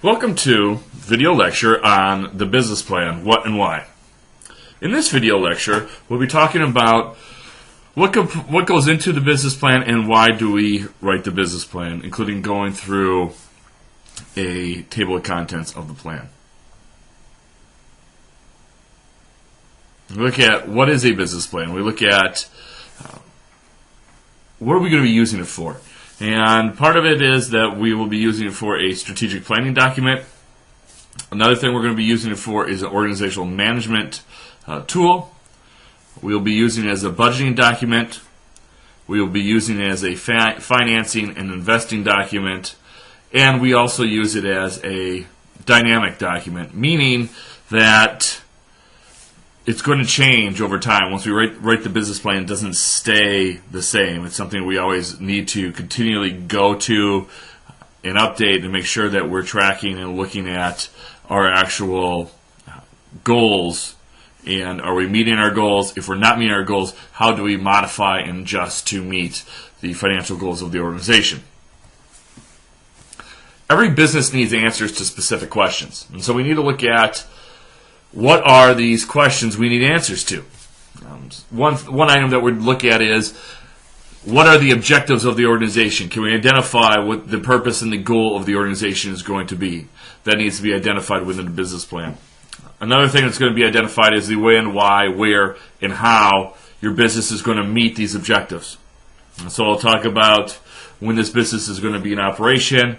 Welcome to video lecture on the business plan, what and why. In this video lecture, we'll be talking about what goes into the business plan and why do we write the business plan, including going through a table of contents of the plan. We look at what is a business plan. We look at what are we going to be using it for. And part of it is that we will be using it for a strategic planning document. Another thing we're going to be using it for is an organizational management tool. We'll be using it as a budgeting document. We will be using it as a financing and investing document. And we also use it as a dynamic document, meaning that it's going to change over time. Once we write the business plan, it doesn't stay the same. It's something we always need to continually go to and update and make sure that we're tracking and looking at our actual goals. And are we meeting our goals? If we're not meeting our goals, how do we modify and adjust to meet the financial goals of the organization? Every business needs answers to specific questions. And so we need to look at what are these questions we need answers to. One item that we'd look at is, what are the objectives of the organization? Can we identify what the purpose and the goal of the organization is going to be? That needs to be identified within the business plan. Another thing that's going to be identified is the when, why, where, and how your business is going to meet these objectives. And so I'll talk about when this business is going to be in operation,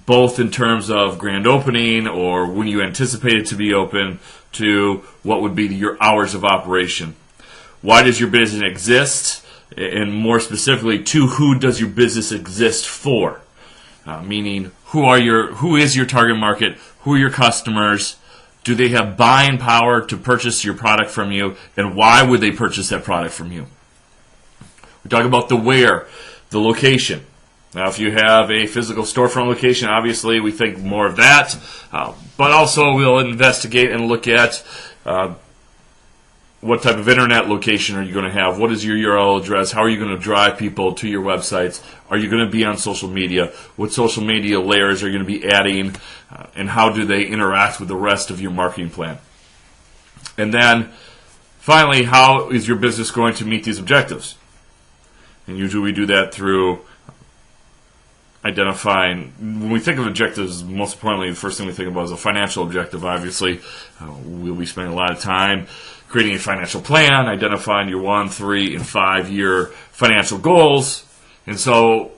both in terms of grand opening or when you anticipate it to be open, to what would be your hours of operation. Why does your business exist? And more specifically, to who does your business exist for? Meaning, who is your target market? Who are your customers? Do they have buying power to purchase your product from you? And why would they purchase that product from you? We talk about the where, the location. Now, if you have a physical storefront location, obviously we think more of that. But also we'll investigate and look at what type of internet location are you going to have? What is your URL address? How are you going to drive people to your websites? Are you going to be on social media? What social media layers are you going to be adding? And how do they interact with the rest of your marketing plan? And then, finally, how is your business going to meet these objectives? And usually we do that through identifying, when we think of objectives, most importantly, the first thing we think about is a financial objective. Obviously, we'll be spending a lot of time creating a financial plan, identifying your 1, 3, and 5 year financial goals. And so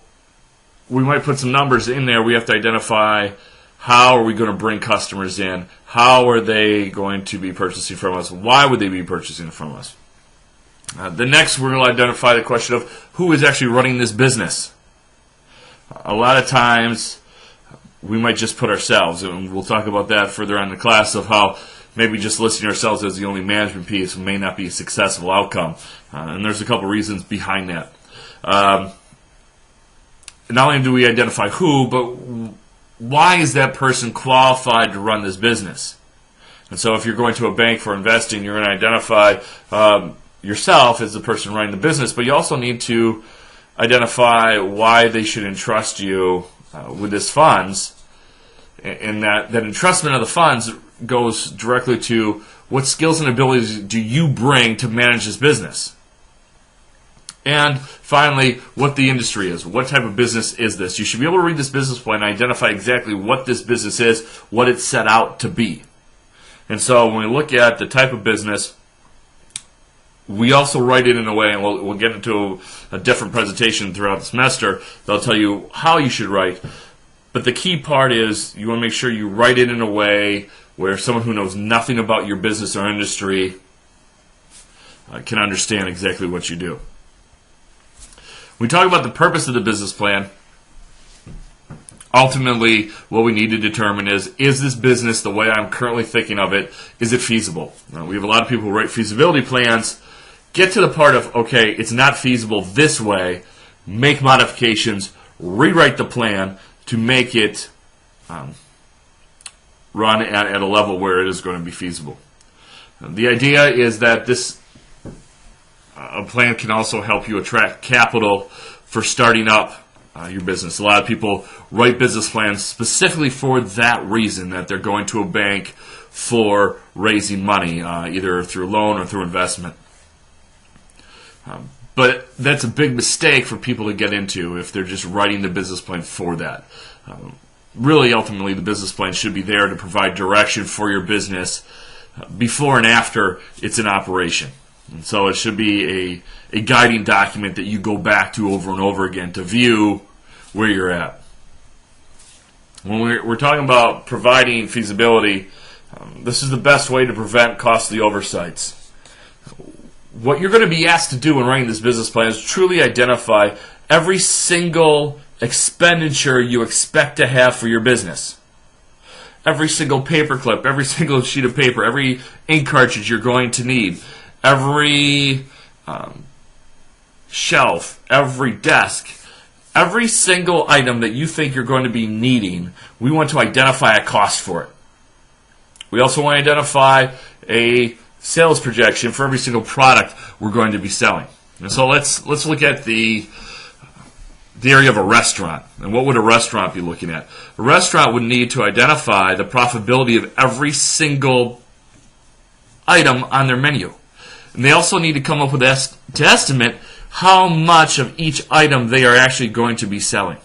we might put some numbers in there. We have to identify, how are we going to bring customers in? How are they going to be purchasing from us? Why would they be purchasing from us? The next, we're going to identify the question of who is actually running this business. A lot of times, we might just put ourselves, and we'll talk about that further on in the class, of how maybe just listing ourselves as the only management piece may not be a successful outcome. And there's a couple reasons behind that. Not only do we identify who, but why is that person qualified to run this business? And so if you're going to a bank for investing, you're going to identify yourself as the person running the business, but you also need to identify why they should entrust you with this funds, and that entrustment of the funds goes directly to what skills and abilities do you bring to manage this business. And finally, what the industry is. What type of business is this? You should be able to read this business plan and identify exactly what this business is, what it's set out to be. And so when we look at the type of business, we also write it in a way, and we'll get into a different presentation throughout the semester. They'll tell you how you should write. But the key part is you want to make sure you write it in a way where someone who knows nothing about your business or industry can understand exactly what you do. When we talk about the purpose of the business plan, ultimately what we need to determine is this business, the way I'm currently thinking of it, is it feasible? Now, we have a lot of people who write feasibility plans, get to the part of, okay, it's not feasible this way, make modifications, rewrite the plan to make it run at a level where it is going to be feasible. The idea is that this a plan can also help you attract capital for starting up your business. A lot of people write business plans specifically for that reason, that they're going to a bank for raising money, either through loan or through investment. But that's a big mistake for people to get into if they're just writing the business plan for that. Really, ultimately, the business plan should be there to provide direction for your business before and after it's in operation. And so it should be a guiding document that you go back to over and over again to view where you're at. When we're talking about providing feasibility, this is the best way to prevent costly oversights. What you're going to be asked to do when writing this business plan is truly identify every single expenditure you expect to have for your business. Every single paperclip, every single sheet of paper, every ink cartridge you're going to need, every shelf, every desk, every single item that you think you're going to be needing, we want to identify a cost for it. We also want to identify a sales projection for every single product we're going to be selling. And so let's look at the area of a restaurant. And what would a restaurant be looking at? A restaurant would need to identify the profitability of every single item on their menu. And they also need to come up with to estimate how much of each item they are actually going to be selling.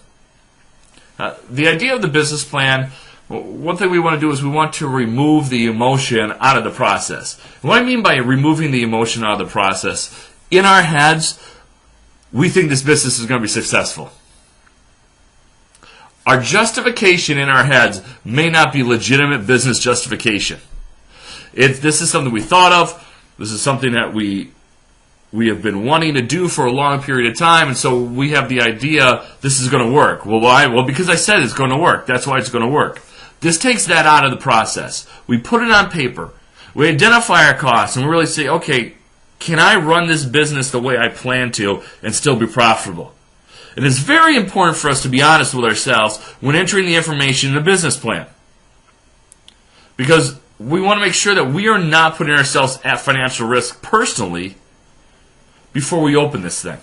The idea of the business plan, one thing we want to do is we want to remove the emotion out of the process. And what I mean by removing the emotion out of the process, in our heads, we think this business is going to be successful. Our justification in our heads may not be legitimate business justification. This is something we thought of. This is something that we have been wanting to do for a long period of time, and so we have the idea this is going to work. Well, why? Well, because I said it's going to work. That's why it's going to work. This takes that out of the process. We put it on paper. We identify our costs, and we really say, okay, can I run this business the way I plan to and still be profitable? And it's very important for us to be honest with ourselves when entering the information in a business plan. Because we want to make sure that we are not putting ourselves at financial risk personally before we open this thing.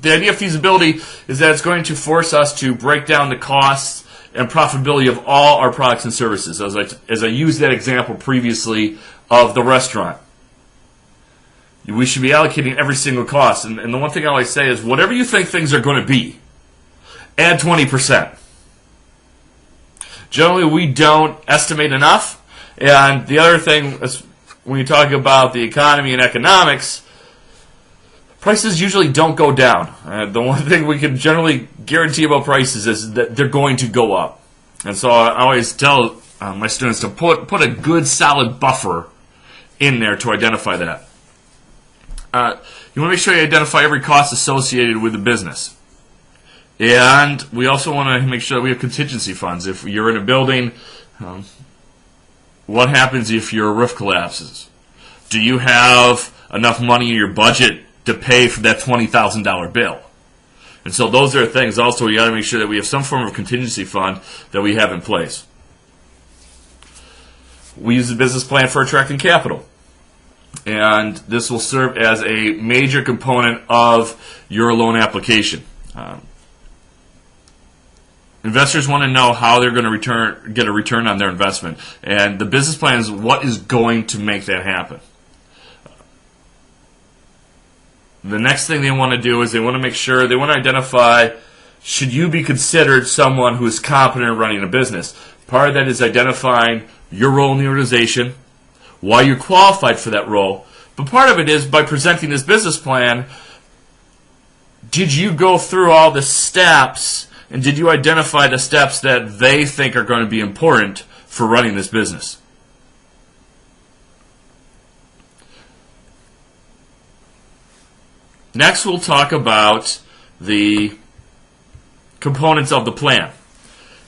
The idea of feasibility is that it's going to force us to break down the costs and profitability of all our products and services, as I used that example previously of the restaurant. We should be allocating every single cost. And the one thing I always say is, whatever you think things are going to be, add 20%. Generally, we don't estimate enough. And the other thing is, when you talk about the economy and economics, prices usually don't go down. The one thing we can generally guarantee about prices is that they're going to go up. And so I always tell my students to put a good solid buffer in there to identify that. You want to make sure you identify every cost associated with the business. And we also want to make sure that we have contingency funds. If you're in a building, what happens if your roof collapses? Do you have enough money in your budget to pay for that $20,000 bill? And so those are things also you got to make sure that we have some form of contingency fund that we have in place. We use the business plan for attracting capital. And this will serve as a major component of your loan application. Investors want to know how they're going to get a return on their investment. And the business plan is what is going to make that happen. The next thing they want to do is they want to make sure, they want to identify, should you be considered someone who is competent in running a business? Part of that is identifying your role in the organization, why you're qualified for that role. But part of it is by presenting this business plan, did you go through all the steps and did you identify the steps that they think are going to be important for running this business? Next, we'll talk about the components of the plan.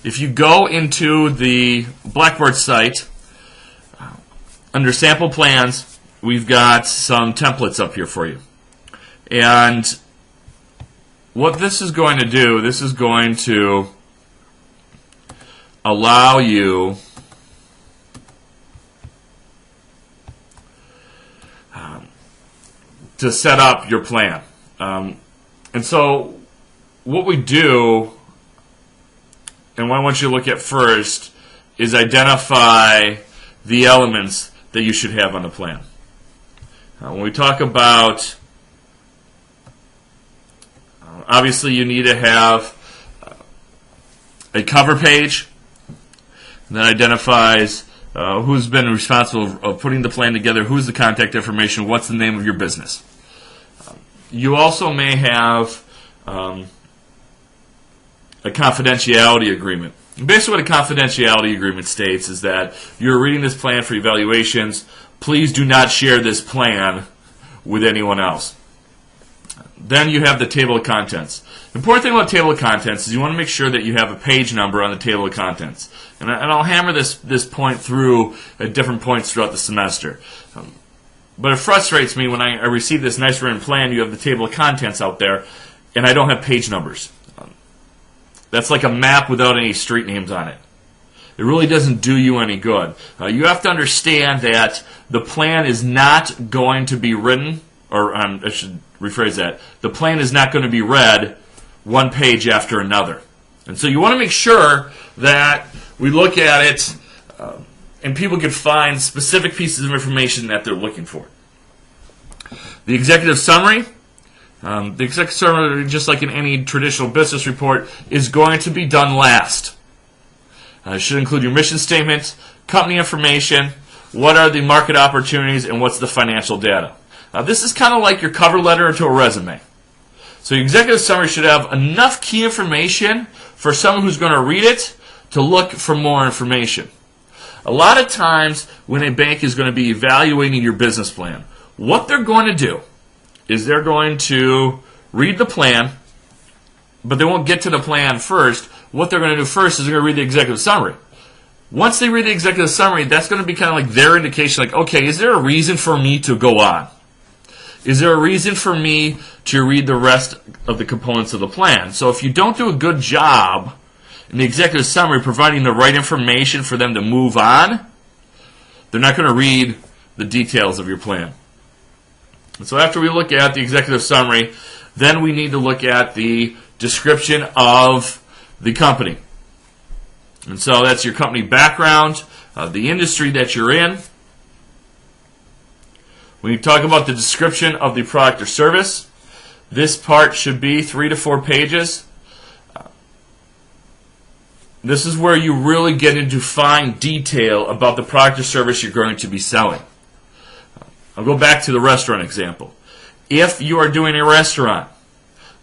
If you go into the Blackboard site, under sample plans, we've got some templates up here for you. And what this is going to do, this is going to allow you to set up your plan. And so what we do, and what I want you to look at first, is identify the elements that you should have on the plan. When we talk about, obviously you need to have a cover page that identifies who's been responsible of putting the plan together, who's the contact information, what's the name of your business. You also may have a confidentiality agreement. Basically what a confidentiality agreement states is that you're reading this plan for evaluations. Please do not share this plan with anyone else. Then you have the table of contents. The important thing about the table of contents is you want to make sure that you have a page number on the table of contents. And I'll hammer this point through at different points throughout the semester. But it frustrates me when I receive this nice written plan, you have the table of contents out there, and I don't have page numbers. That's like a map without any street names on it. It really doesn't do you any good. You have to understand that the plan is not going to be written, or I should rephrase that, the plan is not going to be read one page after another. And so you want to make sure that we look at it and people can find specific pieces of information that they're looking for. The executive summary. The executive summary, just like in any traditional business report, is going to be done last. It should include your mission statement, company information, what are the market opportunities, and what's the financial data. This is kind of like your cover letter to a resume. So your executive summary should have enough key information for someone who's going to read it to look for more information. A lot of times when a bank is going to be evaluating your business plan, what they're going to do is they're going to read the plan, but they won't get to the plan first. What they're going to do first is they're going to read the executive summary. Once they read the executive summary, that's going to be kind of like their indication, like, okay, is there a reason for me to go on? Is there a reason for me to read the rest of the components of the plan? So if you don't do a good job in the executive summary providing the right information for them to move on, they're not going to read the details of your plan. And so after we look at the executive summary, then we need to look at the description of the company. And so that's your company background, the industry that you're in. When you talk about the description of the product or service, this part should be 3 to 4 pages. This is where you really get into fine detail about the product or service you're going to be selling. I'll go back to the restaurant example. If you are doing a restaurant,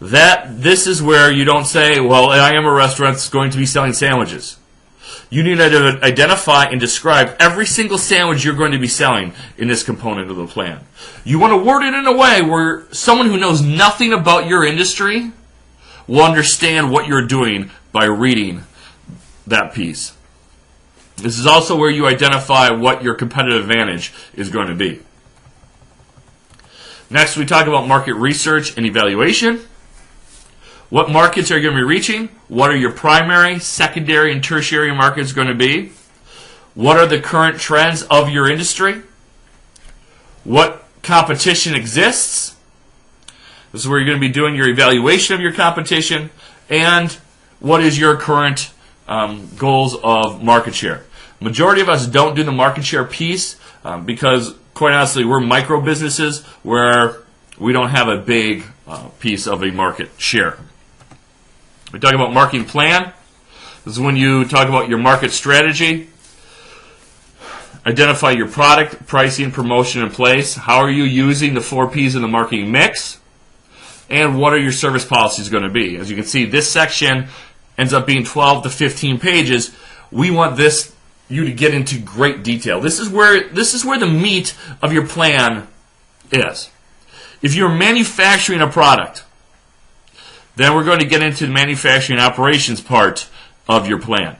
this is where you don't say, well, I am a restaurant that's going to be selling sandwiches. You need to identify and describe every single sandwich you're going to be selling in this component of the plan. You want to word it in a way where someone who knows nothing about your industry will understand what you're doing by reading that piece. This is also where you identify what your competitive advantage is going to be. Next, we talk about market research and evaluation. What markets are you going to be reaching? What are your primary, secondary, and tertiary markets going to be? What are the current trends of your industry? What competition exists? This is where you're going to be doing your evaluation of your competition. And what is your current goals of market share? Majority of us don't do the market share piece because, quite honestly, we're micro businesses where we don't have a big piece of a market share. We talk about marketing plan. This is when you talk about your market strategy. Identify your product, pricing, promotion, and place. How are you using the 4 Ps in the marketing mix? And what are your service policies going to be? As you can see, this section ends up being 12 to 15 pages. We want you to get into great detail. This is where the meat of your plan is. If you're manufacturing a product, then we're going to get into the manufacturing operations part of your plan.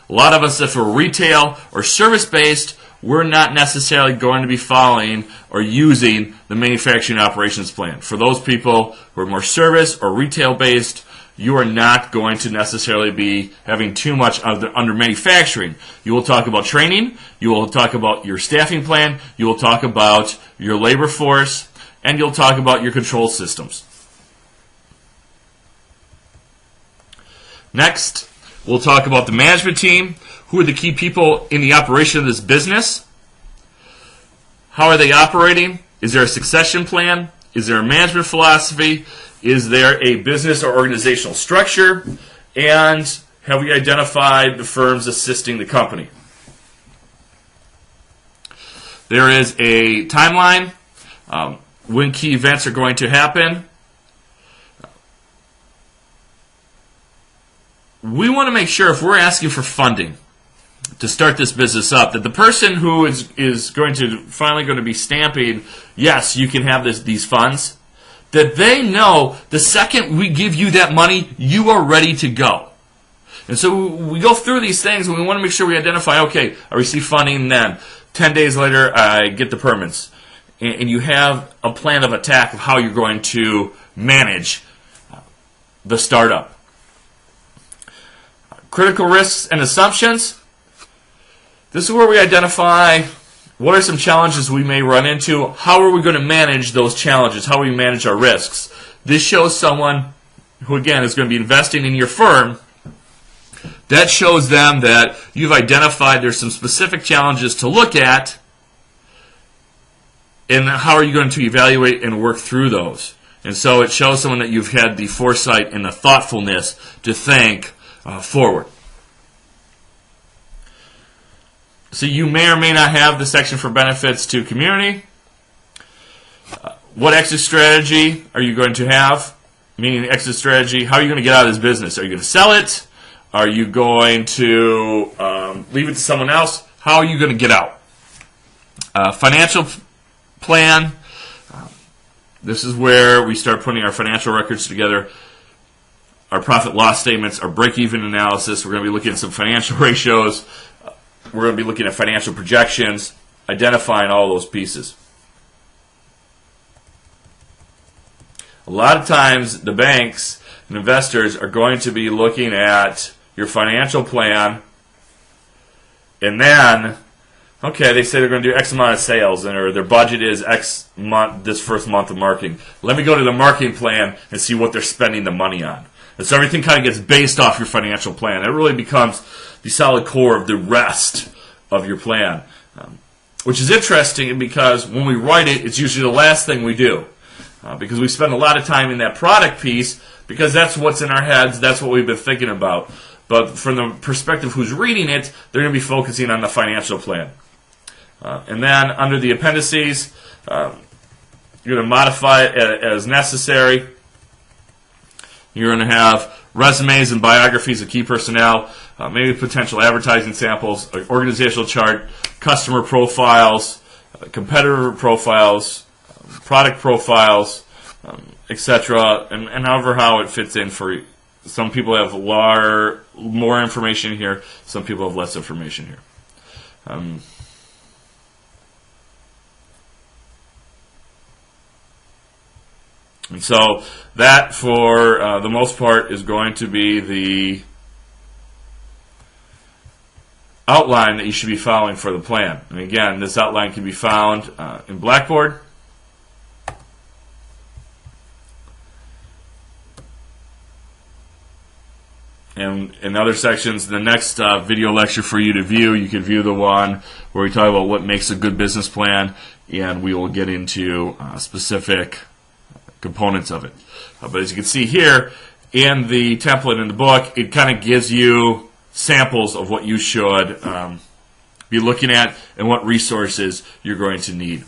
A lot of us, if we're retail or service-based, we're not necessarily going to be following or using the manufacturing operations plan. For those people who are more service or retail-based, you are not going to necessarily be having too much under manufacturing. You will talk about training, you will talk about your staffing plan, you will talk about your labor force, and you'll talk about your control systems. Next, we'll talk about the management team. Who are the key people in the operation of this business? How are they operating? Is there a succession plan? Is there a management philosophy? Is there a business or organizational structure? And have we identified the firms assisting the company? There is a timeline, when key events are going to happen. We want to make sure if we're asking for funding to start this business up, that the person who is finally going to be stamping, yes, you can have these funds, that they know the second we give you that money, you are ready to go. And so we go through these things, and we want to make sure we identify, okay, I receive funding then. 10 days later, I get the permits. And you have a plan of attack of how you're going to manage the startup. Critical risks and assumptions. This is where we identify what are some challenges we may run into. How are we going to manage those challenges? How do we manage our risks? This shows someone who, again, is going to be investing in your firm. That shows them that you've identified there's some specific challenges to look at, and how are you going to evaluate and work through those. And so it shows someone that you've had the foresight and the thoughtfulness to think forward. So you may or may not have the section for benefits to community. What exit strategy are you going to have? Meaning exit strategy, how are you going to get out of this business? Are you going to sell it? Are you going to leave it to someone else? How are you going to get out? Financial plan. This is where we start putting our financial records together. Our profit loss statements, our break-even analysis. We're going to be looking at some financial ratios. We're going to be looking at financial projections, identifying all those pieces. A lot of times, the banks and investors are going to be looking at your financial plan, and then, okay, they say they're going to do X amount of sales, or their budget is X month, this first month of marketing. Let me go to the marketing plan and see what they're spending the money on. And so everything kind of gets based off your financial plan. It really becomes the solid core of the rest of your plan, which is interesting because when we write it, it's usually the last thing we do because we spend a lot of time in that product piece because that's what's in our heads, that's what we've been thinking about. But from the perspective who's reading it, they're going to be focusing on the financial plan. And then under the appendices, you're going to modify it as necessary. You're going to have resumes and biographies of key personnel, maybe potential advertising samples, an organizational chart, customer profiles, competitor profiles, product profiles, etc., and however how it fits in for you. Some people have more information here. Some people have less information here. And so that, for the most part, is going to be the outline that you should be following for the plan. And again, this outline can be found in Blackboard. And in other sections, the next video lecture for you to view, you can view the one where we talk about what makes a good business plan, and we will get into specific components of it. But as you can see here, in the template in the book, it kind of gives you samples of what you should be looking at and what resources you're going to need.